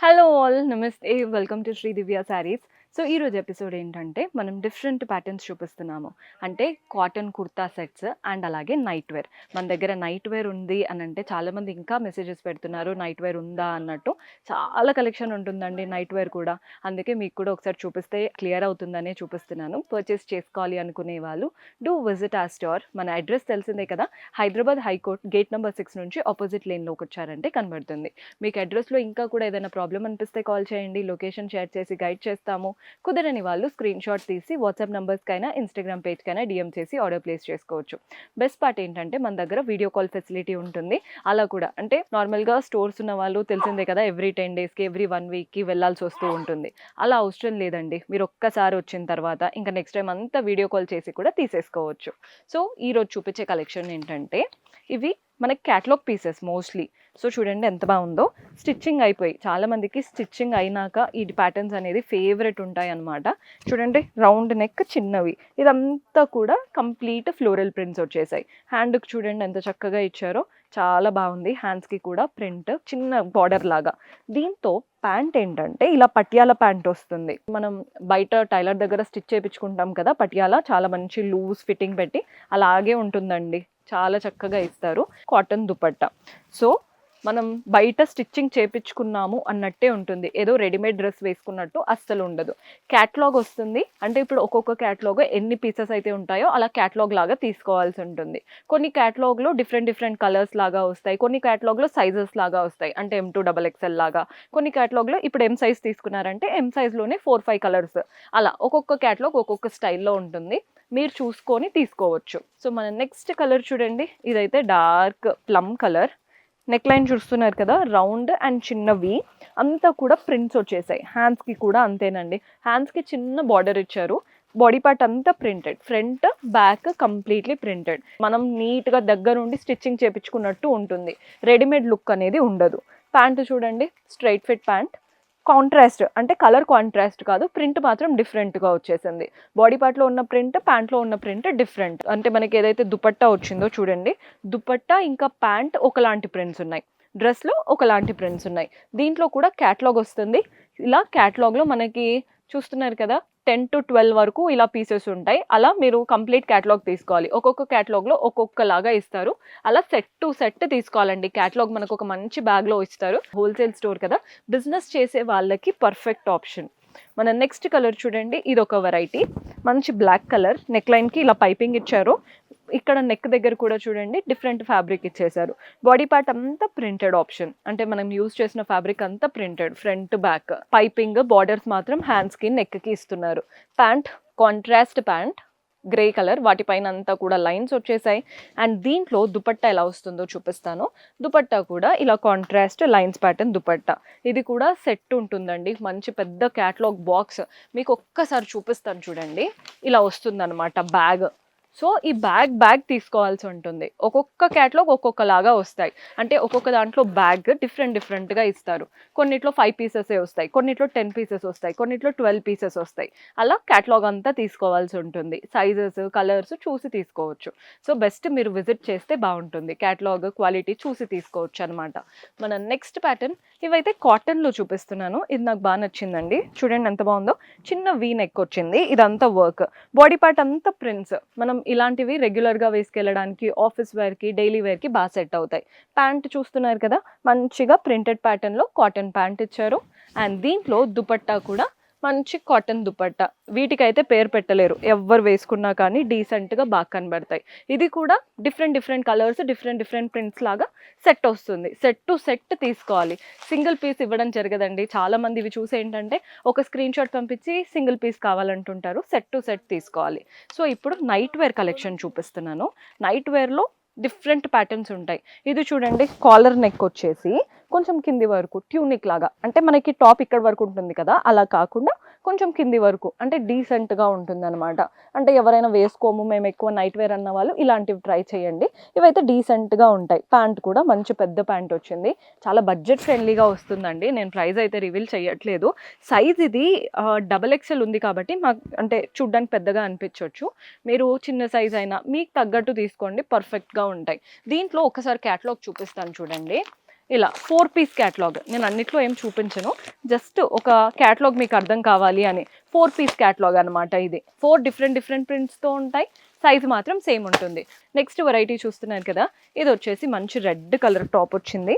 Hello all నమస్తే welcome to Sri Divya Sarees. So ఈరోజు episode ఏంటంటే మనం డిఫరెంట్ ప్యాటర్న్స్ చూపిస్తున్నాము. అంటే కాటన్ కుర్తా సెట్స్ అండ్ అలాగే నైట్ వేర్. మన దగ్గర నైట్ వేర్ ఉంది అని అంటే చాలామంది ఇంకా మెసేజెస్ పెడుతున్నారు నైట్ వేర్ ఉందా అన్నట్టు. చాలా కలెక్షన్ ఉంటుందండి నైట్ వేర్ కూడా. అందుకే మీకు కూడా ఒకసారి చూపిస్తే క్లియర్ అవుతుందనే చూపిస్తున్నాను. పర్చేస్ చేసుకోవాలి అనుకునే వాళ్ళు డూ విజిట్ ఆ స్టోర్. మన అడ్రస్ తెలిసిందే కదా, హైదరాబాద్ హైకోర్ట్ గేట్ నెంబర్ 6 నుంచి ఆపోజిట్ లేన్లోకి వచ్చారంటే కనబడుతుంది. మీకు అడ్రస్లో ఇంకా కూడా ఏదైనా ప్రాబ్లం అనిపిస్తే కాల్ చేయండి, లొకేషన్ షేర్ చేసి గైడ్ చేస్తాము. కుదరని వాళ్ళు స్క్రీన్ షాట్ తీసి వాట్సాప్ నెంబర్స్కైనా ఇన్స్టాగ్రామ్ పేజ్కైనా డిఎం చేసి ఆర్డర్ ప్లేస్ చేసుకోవచ్చు. బెస్ట్ పార్ట్ ఏంటంటే మన దగ్గర వీడియో కాల్ ఫెసిలిటీ ఉంటుంది. అలా కూడా అంటే నార్మల్గా స్టోర్స్ ఉన్న వాళ్ళు తెలిసిందే కదా, ఎవ్రీ 10 డేస్కి ఎవ్రీ 1 వీక్కి వెళ్ళాల్సి వస్తూ ఉంటుంది. అలా అవసరం లేదండి, మీరు ఒక్కసారి వచ్చిన తర్వాత ఇంకా నెక్స్ట్ టైం అంతా వీడియో కాల్ చేసి కూడా తీసేసుకోవచ్చు. సో ఈరోజు చూపించే కలెక్షన్ ఏంటంటే ఇవి మనకి క్యాటలాగ్ పీసెస్ మోస్ట్లీ. సో చూడండి ఎంత బాగుందో, స్టిచ్చింగ్ అయిపోయి చాలామందికి స్టిచ్చింగ్ అయినాక ఈ ప్యాటర్న్స్ అనేది ఫేవరెట్ ఉంటాయి అన్నమాట. చూడండి రౌండ్ నెక్ చిన్నవి, ఇదంతా కూడా కంప్లీట్ ఫ్లోరల్ ప్రింట్స్ వచ్చేసాయి. హ్యాండ్కి చూడండి ఎంత చక్కగా ఇచ్చారో, చాలా బాగుంది. హ్యాండ్స్కి కూడా ప్రింట్ చిన్న బార్డర్ లాగా. దీంతో ప్యాంట్ ఏంటంటే ఇలా పటియాల ప్యాంట్ వస్తుంది. మనం బయట టైలర్ దగ్గర స్టిచ్ చేయించుకుంటాం కదా పటియాల, చాలా మంచి లూజ్ ఫిట్టింగ్ పెట్టి అలాగే ఉంటుందండి. చాలా చక్కగా ఇస్తారు. కాటన్ దుపట్టా. సో మనం బయట స్టిచ్చింగ్ చేయించుకున్నాము అన్నట్టే ఉంటుంది, ఏదో రెడీమేడ్ డ్రెస్ వేసుకున్నట్టు అస్సలు ఉండదు. క్యాటలాగ్ వస్తుంది అంటే ఇప్పుడు ఒక్కొక్క క్యాటలాగ్ ఎన్ని పీసెస్ అయితే ఉంటాయో అలా క్యాటలాగ్ లాగా తీసుకోవాల్సి ఉంటుంది. కొన్ని క్యాటలాగ్లో డిఫరెంట్ కలర్స్ లాగా వస్తాయి, కొన్ని క్యాటలాగ్లో సైజెస్ లాగా వస్తాయి, అంటే M2XXL లాగా. కొన్ని క్యాటలాగ్లో ఇప్పుడు M సైజ్ తీసుకున్నారంటే M సైజ్లోనే 4-5 కలర్స్, అలా ఒక్కొక్క క్యాటలాగ్ ఒక్కొక్క స్టైల్లో ఉంటుంది. మీరు చూసుకొని తీసుకోవచ్చు. సో మన నెక్స్ట్ కలర్ చూడండి, ఇదైతే dark plum colour. Neck line చూస్తున్నారు కదా, రౌండ్ అండ్ చిన్నవి అంతా కూడా ప్రింట్స్ వచ్చేసాయి. హ్యాండ్స్కి కూడా అంతేనండి, హ్యాండ్స్కి చిన్న బార్డర్ ఇచ్చారు. బాడీ పార్ట్ అంతా printed, front back completely printed. మనం నీట్గా దగ్గర నుండి స్టిచ్చింగ్ చేయించుకున్నట్టు ఉంటుంది, రెడీమేడ్ లుక్ అనేది ఉండదు. ప్యాంట్ చూడండి, స్ట్రైట్ ఫిట్ ప్యాంట్. కాంట్రాస్ట్ అంటే కలర్ కాంట్రాస్ట్ కాదు, ప్రింట్ మాత్రం డిఫరెంట్గా వచ్చేసింది. బాడీ పార్ట్లో ఉన్న ప్రింట్, ప్యాంట్లో ఉన్న ప్రింట్ డిఫరెంట్. అంటే మనకి ఏదైతే దుపట్టా వచ్చిందో చూడండి, దుపట్టా ఇంకా ప్యాంట్ ఒకలాంటి ప్రింట్స్ ఉన్నాయి, డ్రెస్లో ఒకలాంటి ప్రింట్స్ ఉన్నాయి. దీంట్లో కూడా క్యాటలాగ్ వస్తుంది. ఇలా క్యాటలాగ్లో మనకి చూస్తున్నారు కదా 10 to 12 వరకు ఇలా పీసెస్ ఉంటాయి. అలా మీరు కంప్లీట్ క్యాటలాగ్ తీసుకోవాలి. ఒక్కొక్క క్యాటలాగ్లో ఒక్కొక్కలాగా ఇస్తారు. అలా సెట్ టు సెట్ తీసుకోవాలండి. క్యాటలాగ్ మనకు ఒక మంచి బ్యాగ్లో ఇస్తారు. హోల్సేల్ స్టోర్ కదా, బిజినెస్ చేసే వాళ్ళకి పర్ఫెక్ట్ ఆప్షన్. మన నెక్స్ట్ కలర్ చూడండి, ఇది ఒక వెరైటీ, మంచి బ్లాక్ కలర్. నెక్ లైన్కి ఇలా పైపింగ్ ఇచ్చారు. ఇక్కడ నెక్ దగ్గర కూడా చూడండి డిఫరెంట్ ఫ్యాబ్రిక్ ఇచ్చేసారు. బాడీ పార్ట్ అంతా ప్రింటెడ్ ఆప్షన్, అంటే మనం యూజ్ చేసిన ఫ్యాబ్రిక్ అంతా printed, front back. Piping borders మాత్రం హ్యాండ్స్కి నెక్కి ఇస్తున్నారు. Pant contrast pant, grey colour, వాటిపైన అంతా కూడా లైన్స్ వచ్చేసాయి. అండ్ దీంట్లో దుపట్టా ఎలా వస్తుందో చూపిస్తాను. దుపట్టా కూడా ఇలా కాంట్రాస్ట్ లైన్స్ ప్యాటర్న్ దుపట్టా. ఇది కూడా సెట్ ఉంటుందండి, మంచి పెద్ద క్యాటలాగ్ బాక్స్. మీకు ఒక్కసారి చూపిస్తాను చూడండి, ఇలా వస్తుందన్నమాట బ్యాగ్. సో ఈ బ్యాగ్ తీసుకోవాల్సి ఉంటుంది. ఒక్కొక్క క్యాటలాగ్ ఒక్కొక్కలాగా వస్తాయి, అంటే ఒక్కొక్క దాంట్లో బ్యాగ్ డిఫరెంట్గా ఇస్తారు. కొన్నిట్లో 5 పీసెసే వస్తాయి, కొన్నిట్లో 10 పీసెస్ వస్తాయి, కొన్నిట్లో 12 పీసెస్ వస్తాయి. అలా క్యాటలాగ్ అంతా తీసుకోవాల్సి ఉంటుంది. సైజెస్ కలర్స్ చూసి తీసుకోవచ్చు. సో బెస్ట్ మీరు విజిట్ చేస్తే బాగుంటుంది, క్యాటలాగ్ క్వాలిటీ చూసి తీసుకోవచ్చు అనమాట. మన నెక్స్ట్ ప్యాటర్న్, ఇవైతే కాటన్లో చూపిస్తున్నాను. ఇది నాకు బాగా నచ్చిందండి. చూడండి ఎంత బాగుందో, చిన్న వీ నెక్ వచ్చింది. ఇదంతా వర్క్, బాడీ పార్ట్ అంతా ప్రింట్స్. మనం ఇలాంటివి రెగ్యులర్గా వేసుకెళ్ళడానికి, ఆఫీస్ వేర్కి, డైలీ వేర్కి బాగా సెట్ అవుతాయి. ప్యాంట్ చూస్తున్నారు కదా, మంచిగా ప్రింటెడ్ ప్యాటర్న్లో కాటన్ ప్యాంట్ ఇచ్చారు. అండ్ దీంట్లో దుపట్టా కూడా మంచి కాటన్ దుపట్టా. వీటికైతే పేరు పెట్టలేరు, ఎవరు వేసుకున్నా కానీ డీసెంట్గా బాగా కనబడతాయి. ఇది కూడా డిఫరెంట్ కలర్స్, డిఫరెంట్ ప్రింట్స్ లాగా సెట్ వస్తుంది. సెట్ టు సెట్ తీసుకోవాలి, సింగిల్ పీస్ ఇవ్వడం జరగదండి. చాలామంది ఇవి చూసి ఏంటంటే ఒక స్క్రీన్ షాట్ పంపించి సింగిల్ పీస్ కావాలంటుంటారు. సెట్ టు సెట్ తీసుకోవాలి. సో ఇప్పుడు నైట్ వేర్ కలెక్షన్ చూపిస్తున్నాను. నైట్ వేర్లో డిఫరెంట్ ప్యాటర్న్స్ ఉంటాయి. ఇది చూడండి, కాలర్ నెక్ వచ్చేసి కొంచెం కింది వరకు ట్యూనిక్ లాగా, అంటే మనకి టాప్ ఇక్కడ వరకు ఉంటుంది కదా, అలా కాకుండా కొంచెం కింది వరకు అంటే డీసెంట్గా ఉంటుంది అనమాట. అంటే ఎవరైనా వేసుకోము మేము ఎక్కువ నైట్ వేర్ అన్న వాళ్ళు ఇలాంటివి ట్రై చేయండి. ఇవైతే డీసెంట్గా ఉంటాయి. ప్యాంట్ కూడా మంచి పెద్ద ప్యాంట్ వచ్చింది, చాలా బడ్జెట్ ఫ్రెండ్లీగా వస్తుందండి. నేను ప్రైస్ అయితే రివీల్ చేయట్లేదు. సైజ్ ఇది XXL ఉంది కాబట్టి మాకు అంటే చూడ్డానికి పెద్దగా అనిపించవచ్చు. మీరు చిన్న సైజ్ అయినా మీకు తగ్గట్టు తీసుకోండి, పర్ఫెక్ట్గా ఉంటాయి. దీంట్లో ఒకసారి క్యాటలాగ్ చూపిస్తాను చూడండి. ఇలా 4 పీస్ క్యాటలాగ్. నేను అన్నిట్లో ఏం చూపించను. జస్ట్ ఒక క్యాటలాగ్ మీకు అర్థం కావాలి అని. 4 పీస్ క్యాటలాగ్ అనమాట ఇది. 4 డిఫరెంట్ ప్రింట్స్‌తో ఉంటాయి. సైజ్ మాత్రం సేమ్ ఉంటుంది. నెక్స్ట్ వెరైటీ చూస్తున్నారు కదా! ఇదొచ్చేసి మంచి రెడ్ కలర్ టాప్ వచ్చింది.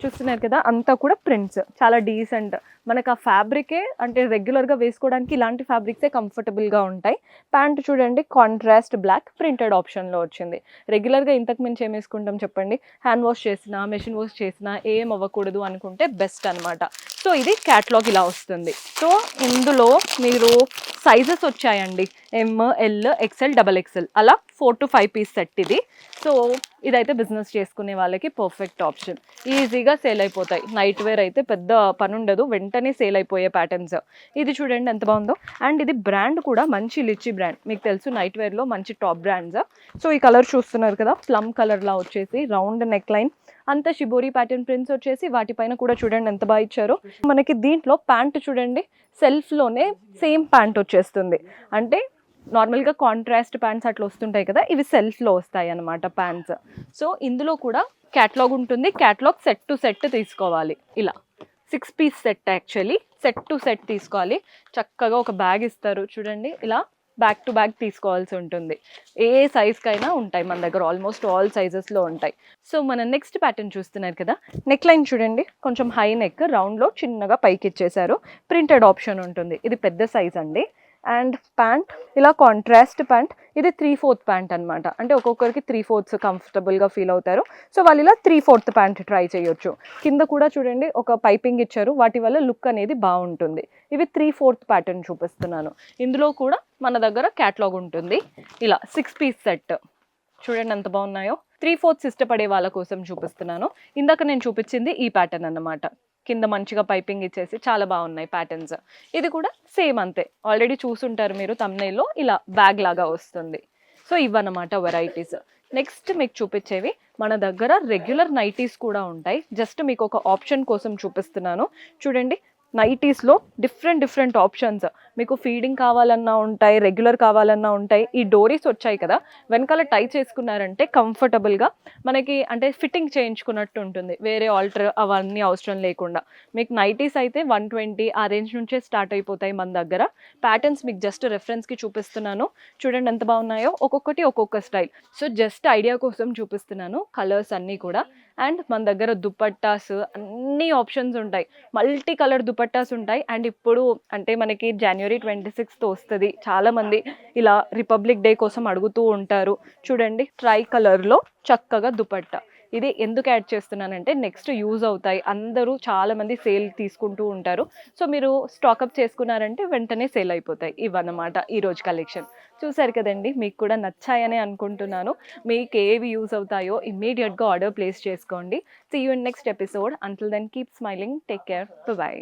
చూస్తున్నారు కదా! అంతా కూడా ప్రింట్స్. చాలా డీసెంట్. మనకు ఆ ఫ్యాబ్రికే అంటే రెగ్యులర్‌గా వేసుకోవడానికి ఇలాంటి ఫ్యాబ్రిక్సే కంఫర్టబుల్‌గా ఉంటాయి. ప్యాంట్ చూడండి కాంట్రాస్ట్ బ్లాక్ ప్రింటెడ్ ఆప్షన్‌లో వచ్చింది. రెగ్యులర్‌గా ఇంతకు మించి ఏం వేసుకుంటాం చెప్పండి? హ్యాండ్ వాష్ చేసినా, మెషిన్ వాష్ చేసినా ఏం అవ్వకూడదు అనుకుంటే బెస్ట్ అనమాట. సో ఇది క్యాటలాగ్ ఇలా వస్తుంది. సో ఇందులో మీరు సైజెస్ వచ్చాయండి. ఎమ్, ఎల్, ఎక్స్ఎల్, డబల్ ఎక్స్ఎల్ అలా 4 to 5 పీస్ సెట్ ఇది. సో ఇదైతే బిజినెస్ చేసుకునే వాళ్ళకి పర్ఫెక్ట్ ఆప్షన్. ఈజీగా సేల్ అయిపోతాయి. నైట్ వేర్ అయితే పెద్ద పని ఉండదు, వెంటనే సేల్ అయిపోయే ప్యాటర్న్స్. ఇది చూడండి ఎంత బాగుందో. అండ్ ఇది బ్రాండ్ కూడా మంచి లిచి బ్రాండ్. మీకు తెలుసు నైట్ వేర్లో మంచి టాప్ బ్రాండ్స్. సో ఈ కలర్ చూస్తున్నారు కదా, ప్లమ్ కలర్లా వచ్చేసి రౌండ్ నెక్ లైన్, అంత షిబోరి ప్యాటర్న్ ప్రింట్స్ వచ్చేసి వాటిపైన కూడా చూడండి ఎంత బాగా ఇచ్చారో. మనకి దీంట్లో ప్యాంట్ చూడండి సెల్ఫ్లోనే సేమ్ ప్యాంట్ వచ్చేస్తుంది. అంటే నార్మల్గా కాంట్రాస్ట్ ప్యాంట్స్ అట్లా వస్తుంటాయి కదా, ఇవి సెల్ఫ్లో వస్తాయి అన్నమాట ప్యాంట్స్. సో ఇందులో కూడా క్యాటలాగ్ ఉంటుంది. క్యాటలాగ్ సెట్ టు సెట్ తీసుకోవాలి. ఇలా 6 piece set, actually set to set తీసుకోవాలి. చక్కగా ఒక బ్యాగ్ ఇస్తారు చూడండి, ఇలా బ్యాక్ టు బ్యాక్ తీసుకోవాల్సి ఉంటుంది. ఏ సైజ్కైనా ఉంటాయి మన దగ్గర, ఆల్మోస్ట్ ఆల్ సైజెస్లో ఉంటాయి. సో మన నెక్స్ట్ ప్యాటర్న్ చూస్తున్నారు కదా, నెక్ లైన్ చూడండి కొంచెం హై నెక్, రౌండ్లో చిన్నగా పైకి ఇచ్చేసారు. ప్రింటెడ్ ఆప్షన్ ఉంటుంది. ఇది పెద్ద సైజ్ అండి. అండ్ ప్యాంట్ ఇలా కాంట్రాస్ట్ ప్యాంట్. ఇది 3/4 ప్యాంట్ అనమాట. అంటే ఒక్కొక్కరికి 3/4 కంఫర్టబుల్గా ఫీల్ అవుతారు. సో వాళ్ళు ఇలా 3/4 ప్యాంట్ ట్రై చేయొచ్చు. కింద కూడా చూడండి ఒక పైపింగ్ ఇచ్చారు, వాటి వల్ల లుక్ అనేది బాగుంటుంది. ఇవి 3/4 ప్యాటర్న్ చూపిస్తున్నాను. ఇందులో కూడా మన దగ్గర క్యాటలాగ్ ఉంటుంది. ఇలా 6 పీస్ సెట్ చూడండి ఎంత బాగున్నాయో. 3/4 ఇష్టపడే వాళ్ళ కోసం చూపిస్తున్నాను. ఇందాక నేను చూపించింది ఈ ప్యాటర్న్ అన్నమాట. కింద మంచిగా పైపింగ్ ఇచ్చేసి చాలా బాగున్నాయి ప్యాటర్న్స్. ఇది కూడా సేమ్ అంతే, ఆల్రెడీ చూసుంటారు మీరు తమ్నైల్లో, ఇలా బ్యాగ్ లాగా వస్తుంది. సో ఇవన్నమాట వెరైటీస్. నెక్స్ట్ మీకు చూపించేవి మన దగ్గర రెగ్యులర్ నైటీస్ కూడా ఉంటాయి. జస్ట్ మీకు ఒక ఆప్షన్ కోసం చూపిస్తున్నాను. చూడండి నైటీస్లో డిఫరెంట్ ఆప్షన్స్. మీకు ఫీడింగ్ కావాలన్నా ఉంటాయి, రెగ్యులర్ కావాలన్నా ఉంటాయి. ఈ డోరీస్ వచ్చాయి కదా, వెనకాల టై చేసుకున్నారంటే కంఫర్టబుల్గా మనకి అంటే ఫిట్టింగ్ చేయించుకున్నట్టు ఉంటుంది. వేరే ఆల్టర్ అవన్నీ అవసరం లేకుండా. మీకు నైటీస్ అయితే 120 ఆ రేంజ్ నుంచే స్టార్ట్ అయిపోతాయి మన దగ్గర. ప్యాటర్న్స్ మీకు జస్ట్ రెఫరెన్స్కి చూపిస్తున్నాను. చూడండి ఎంత బాగున్నాయో, ఒక్కొక్కటి ఒక్కొక్క స్టైల్. సో జస్ట్ ఐడియా కోసం చూపిస్తున్నాను కలర్స్ అన్నీ కూడా. అండ్ మన దగ్గర దుపట్టాస్ అన్ని ఆప్షన్స్ ఉంటాయి. మల్టీ కలర్ దుపట్టాస్ ఉంటాయి. అండ్ ఇప్పుడు అంటే మనకి January 26th వస్తుంది. చాలామంది ఇలా రిపబ్లిక్ డే కోసం అడుగుతూ ఉంటారు. చూడండి ట్రై కలర్లో చక్కగా దుపట్టా. ఇది ఎందుకు యాడ్ చేస్తున్నానంటే నెక్స్ట్ యూజ్ అవుతాయి. అందరూ చాలామంది సేల్ తీసుకుంటూ ఉంటారు. సో మీరు స్టాకప్ చేసుకున్నారంటే వెంటనే సేల్ అయిపోతాయి. ఇవన్నమాట ఈరోజు కలెక్షన్. చూసారు కదండి, మీకు కూడా నచ్చాయని అనుకుంటున్నాను. మీకు ఏవి యూజ్ అవుతాయో ఇమ్మీడియట్గా ఆర్డర్ ప్లేస్ చేసుకోండి. See you in next episode. Until then keep smiling, take care, by.